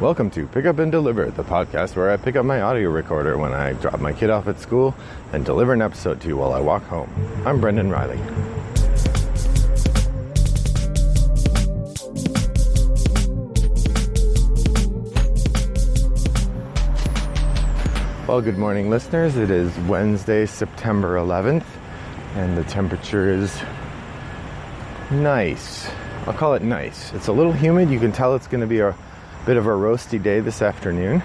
Welcome to Pick Up and Deliver, the podcast where I pick up my audio recorder when I drop my kid off at school and deliver an episode to you while I walk home. I'm Brendan Riley. Well, good morning, listeners. It is Wednesday, September 11th, and the temperature is nice. I'll call it nice. It's a little humid. You can tell it's going to be a bit of a roasty day this afternoon,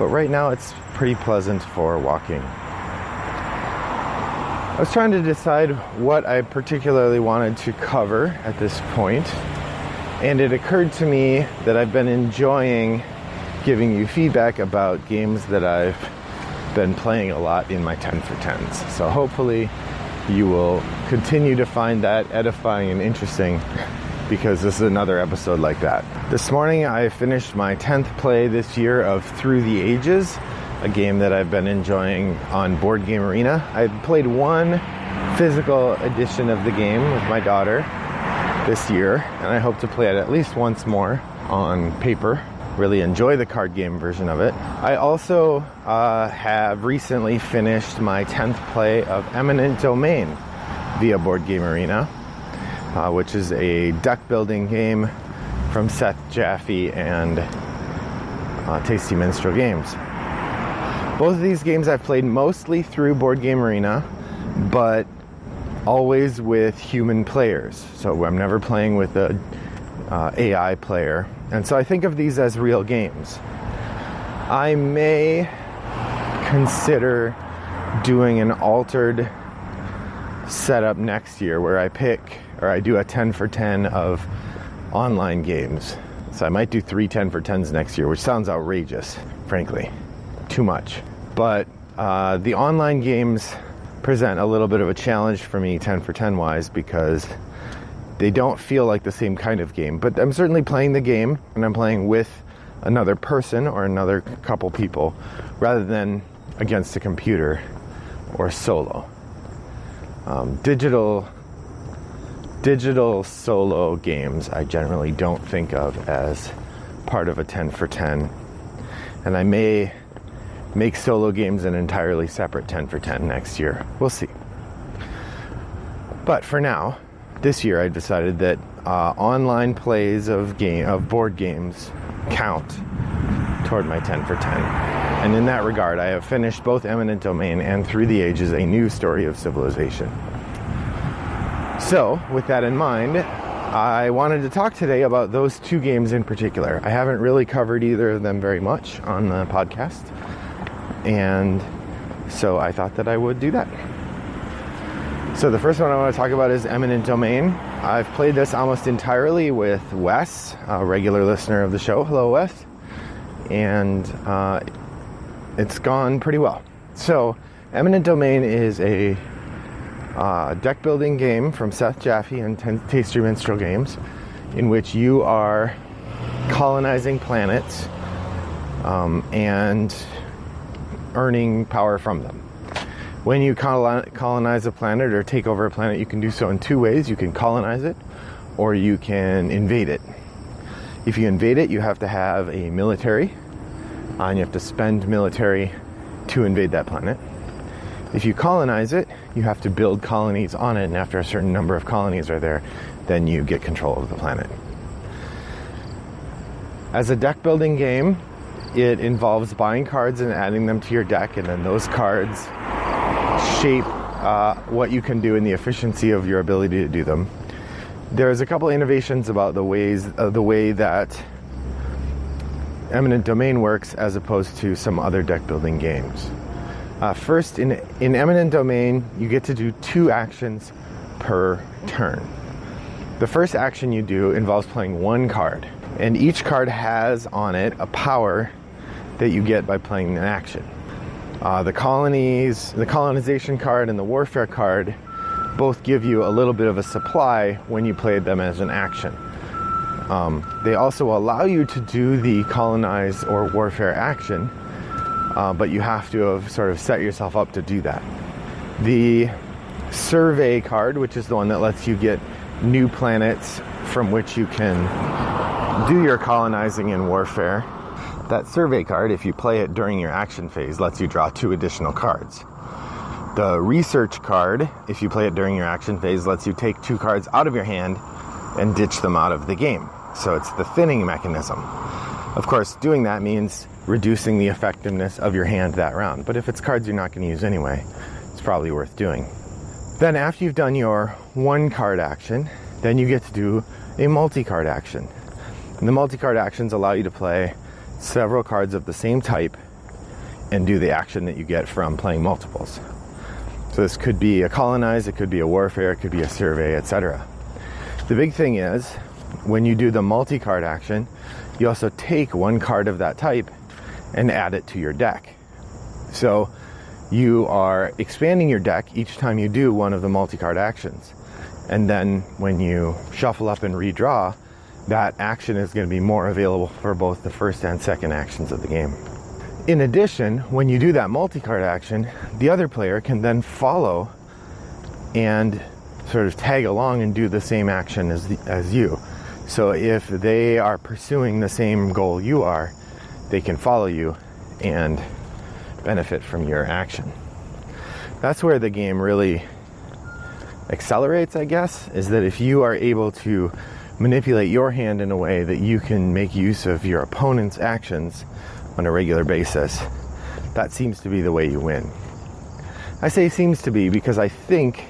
but right now it's pretty pleasant for walking. I was trying to decide what I particularly wanted to cover at this point, and it occurred to me that I've been enjoying giving you feedback about games that I've been playing a lot in my 10 for 10s. So hopefully you will continue to find that edifying and interesting, because this is another episode like that. This morning I finished my 10th play this year of Through the Ages, a game that I've been enjoying on Board Game Arena. I played one physical edition of the game with my daughter this year, and I hope to play it at least once more on paper. Really enjoy the card game version of it. I also have recently finished my 10th play of Eminent Domain via Board Game Arena, which is a deck building game from Seth Jaffe and Tasty Minstrel Games. Both of these games I've played mostly through Board Game Arena, but always with human players. So I'm never playing with a AI player. And so I think of these as real games. I may consider doing an altered setup next year where I do a 10 for 10 of online games. So I might do 3 10 for 10s next year, which sounds outrageous, frankly. Too much. But the online games present a little bit of a challenge for me 10 for 10 wise, because they don't feel like the same kind of game. But I'm certainly playing the game, and I'm playing with another person or another couple people rather than against a computer or solo. Digital solo games I generally don't think of as part of a 10 for 10, and I may make solo games an entirely separate 10 for 10 next year. We'll see. But for now, this year I decided that online plays of board games count toward my 10 for 10. And in that regard, I have finished both Eminent Domain and Through the Ages, A New Story of Civilization. So, with that in mind, I wanted to talk today about those two games in particular. I haven't really covered either of them very much on the podcast, and so I thought that I would do that. So the first one I want to talk about is Eminent Domain. I've played this almost entirely with Wes, a regular listener of the show. Hello, Wes. And it's gone pretty well. So Eminent Domain is a deck building game from Seth Jaffe and Tasty Minstrel Games, in which you are colonizing planets and earning power from them. When you colonize a planet or take over a planet, you can do so in two ways. You can colonize it, or you can invade it. If you invade it, you have to have a military, and you have to spend military to invade that planet. If you colonize it, you have to build colonies on it, and after a certain number of colonies are there, then you get control of the planet. As a deck building game, it involves buying cards and adding them to your deck, and then those cards shape what you can do and the efficiency of your ability to do them. There's a couple innovations about the way that Eminent Domain works as opposed to some other deck building games. First, in Eminent Domain, you get to do 2 actions per turn. The first action you do involves playing 1 card, and each card has on it a power that you get by playing an action. The colonization card and the warfare card both give you a little bit of a supply when you play them as an action. They also allow you to do the colonize or warfare action, but you have to have sort of set yourself up to do that. The survey card, which is the one that lets you get new planets from which you can do your colonizing and warfare, That survey card, if you play it during your action phase, lets you draw 2 additional cards. The research card, if you play it during your action phase, lets you take 2 cards out of your hand and ditch them out of the game. So it's the thinning mechanism. Of course, doing that means reducing the effectiveness of your hand that round. But if it's cards you're not going to use anyway, it's probably worth doing. Then after you've done your 1 card action, then you get to do a multi-card action. And the multi-card actions allow you to play several cards of the same type and do the action that you get from playing multiples. So this could be a colonize, it could be a warfare, it could be a survey, etc. The big thing is, when you do the multi-card action, you also take 1 card of that type and add it to your deck. So you are expanding your deck each time you do one of the multi-card actions. And then when you shuffle up and redraw, that action is going to be more available for both the first and second actions of the game. In addition, when you do that multi-card action, the other player can then follow and sort of tag along and do the same action as you. So if they are pursuing the same goal you are, they can follow you and benefit from your action. That's where the game really accelerates, I guess, is that if you are able to manipulate your hand in a way that you can make use of your opponent's actions on a regular basis, that seems to be the way you win. I say seems to be because I think,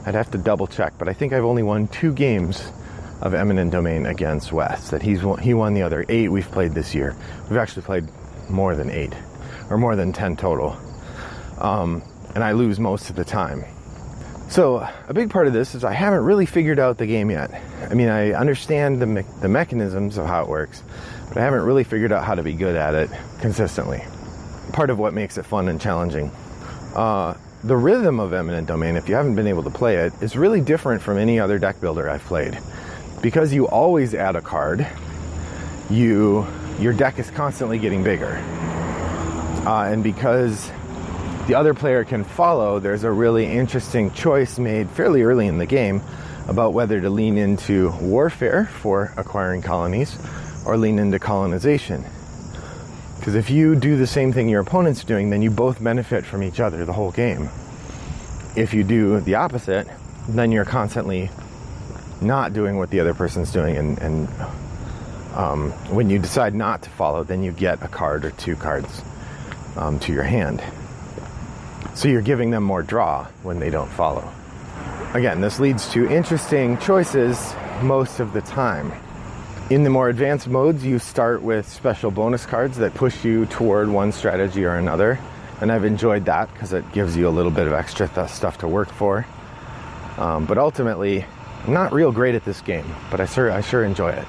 I'd have to double check, but I think I've only won 2 games of Eminent Domain against Wes. That he won the other 8 we've played this year. We've actually played more than 8, or more than 10 total. And I lose most of the time. So a big part of this is I haven't really figured out the game yet. I mean, I understand the mechanisms of how it works, but I haven't really figured out how to be good at it consistently. Part of what makes it fun and challenging. The rhythm of Eminent Domain, if you haven't been able to play it, is really different from any other deck builder I've played. Because you always add a card, your deck is constantly getting bigger. And because the other player can follow, there's a really interesting choice made fairly early in the game about whether to lean into warfare for acquiring colonies or lean into colonization. Because if you do the same thing your opponent's doing, then you both benefit from each other the whole game. If you do the opposite, then you're constantly not doing what the other person's doing, and when you decide not to follow, then you get a card or 2 cards to your hand. So you're giving them more draw when they don't follow. Again, this leads to interesting choices most of the time. In the more advanced modes, you start with special bonus cards that push you toward one strategy or another, and I've enjoyed that because it gives you a little bit of extra stuff to work for. But ultimately, I'm not real great at this game, but I sure enjoy it.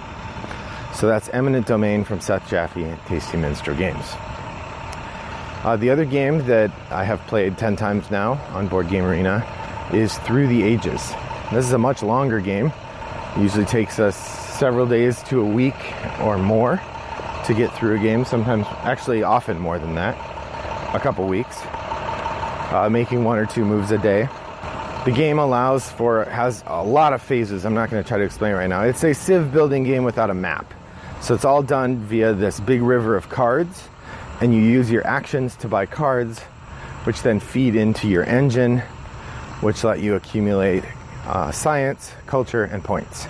So that's Eminent Domain from Seth Jaffe at Tasty Minstrel Games. The other game that I have played 10 times now on Board Game Arena is Through the Ages. This is a much longer game. It usually takes us several days to a week or more to get through a game. Sometimes, actually often more than that, a couple weeks, making 1 or 2 moves a day. The game has a lot of phases. I'm not going to try to explain it right now. It's a civ building game without a map. So it's all done via this big river of cards, and you use your actions to buy cards, which then feed into your engine, which let you accumulate science, culture, and points.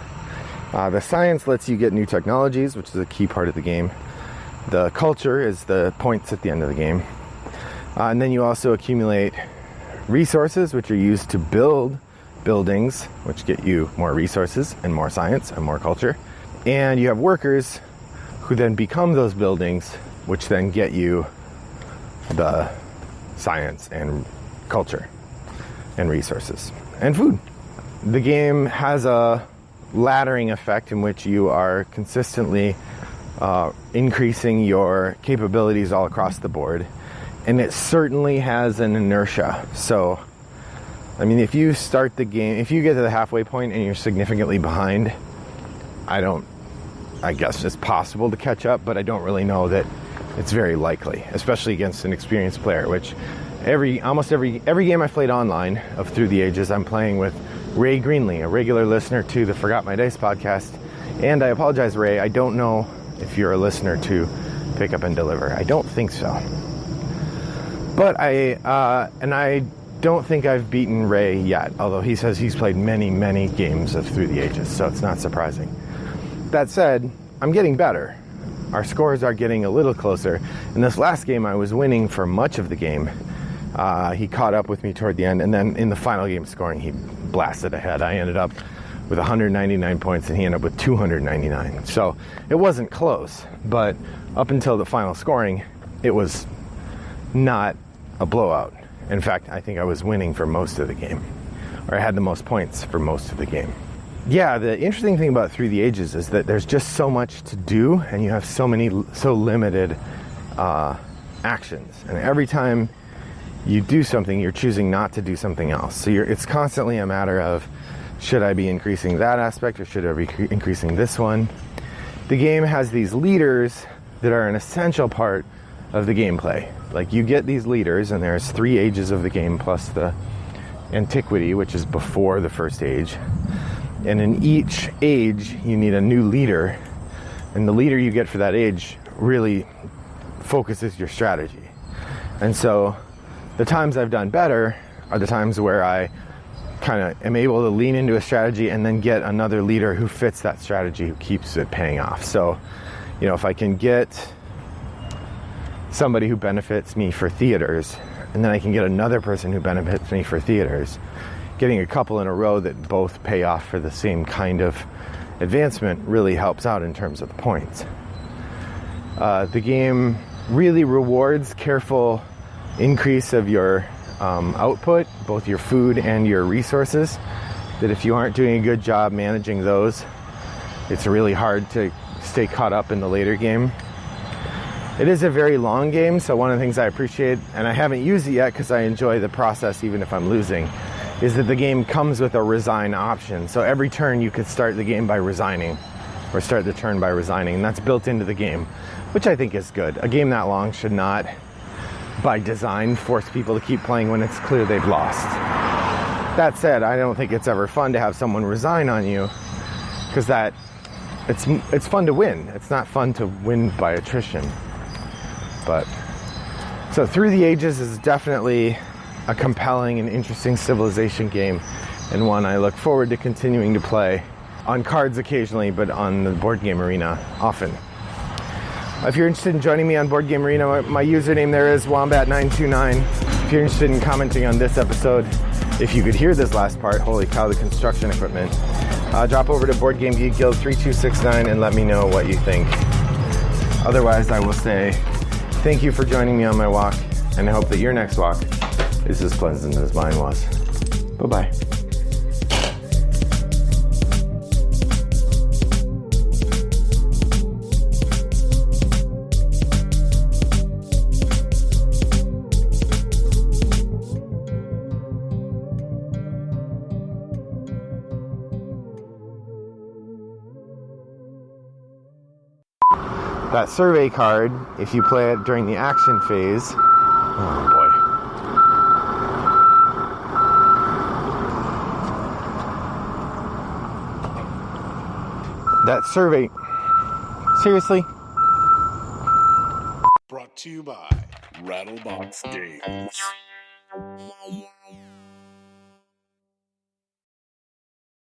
The science lets you get new technologies, which is a key part of the game. The culture is the points at the end of the game. And then you also accumulate resources, which are used to build buildings, which get you more resources and more science and more culture. And you have workers who then become those buildings, which then get you the science and culture and resources and food. The game has a laddering effect in which you are consistently increasing your capabilities all across the board. And it certainly has an inertia. So, I mean, if you start the game, if you get to the halfway point and you're significantly behind, I guess it's possible to catch up, but I don't really know that it's very likely, especially against an experienced player, which almost every game I've played online of Through the Ages, I'm playing with Ray Greenlee, a regular listener to the Forgot My Dice podcast. And I apologize, Ray, I don't know if you're a listener to pick up and deliver? I don't think so. But I don't think I've beaten Ray yet, although he says he's played many, many games of Through the Ages, so it's not surprising. That said, I'm getting better. Our scores are getting a little closer. In this last game, I was winning for much of the game. He caught up with me toward the end, and then in the final game scoring, he blasted ahead. I ended up with 199 points, and he ended up with 299. So it wasn't close, but up until the final scoring, it was not a blowout. In fact, I think I was winning for most of the game, or I had the most points for most of the game. Yeah, the interesting thing about Through the Ages is that there's just so much to do, and you have so limited actions. And every time you do something, you're choosing not to do something else. So it's constantly a matter of, should I be increasing that aspect, or should I be increasing this one? The game has these leaders that are an essential part of the gameplay. Like, you get these leaders, and there's 3 ages of the game plus the antiquity, which is before the first age. And in each age, you need a new leader, and the leader you get for that age really focuses your strategy. And so the times I've done better are the times where I kind of am able to lean into a strategy and then get another leader who fits that strategy, who keeps it paying off. So, if I can get somebody who benefits me for theaters, and then I can get another person who benefits me for theaters, getting a couple in a row that both pay off for the same kind of advancement really helps out in terms of the points. The game really rewards careful increase of your output, both your food and your resources, that if you aren't doing a good job managing those, it's really hard to stay caught up in the later game. It is a very long game, so one of the things I appreciate, and I haven't used it yet because I enjoy the process even if I'm losing, is that the game comes with a resign option. So every turn you could start the game by resigning, or start the turn by resigning, and that's built into the game, which I think is good. A game that long should not, by design, force people to keep playing when it's clear they've lost. That said, I don't think it's ever fun to have someone resign on you, because it's fun to win. It's not fun to win by attrition. But so Through the Ages is definitely a compelling and interesting civilization game, and one I look forward to continuing to play on cards occasionally, but on the Board Game Arena often. If you're interested in joining me on Board Game Arena, my username there is Wombat929. If you're interested in commenting on this episode, if you could hear this last part, holy cow, the construction equipment, drop over to Board Game Geek Guild 3269 and let me know what you think. Otherwise, I will say thank you for joining me on my walk, and I hope that your next walk is as pleasant as mine was. Bye-bye. That survey card, if you play it during the action phase, oh boy. That survey, seriously? Brought to you by Rattlebox Games.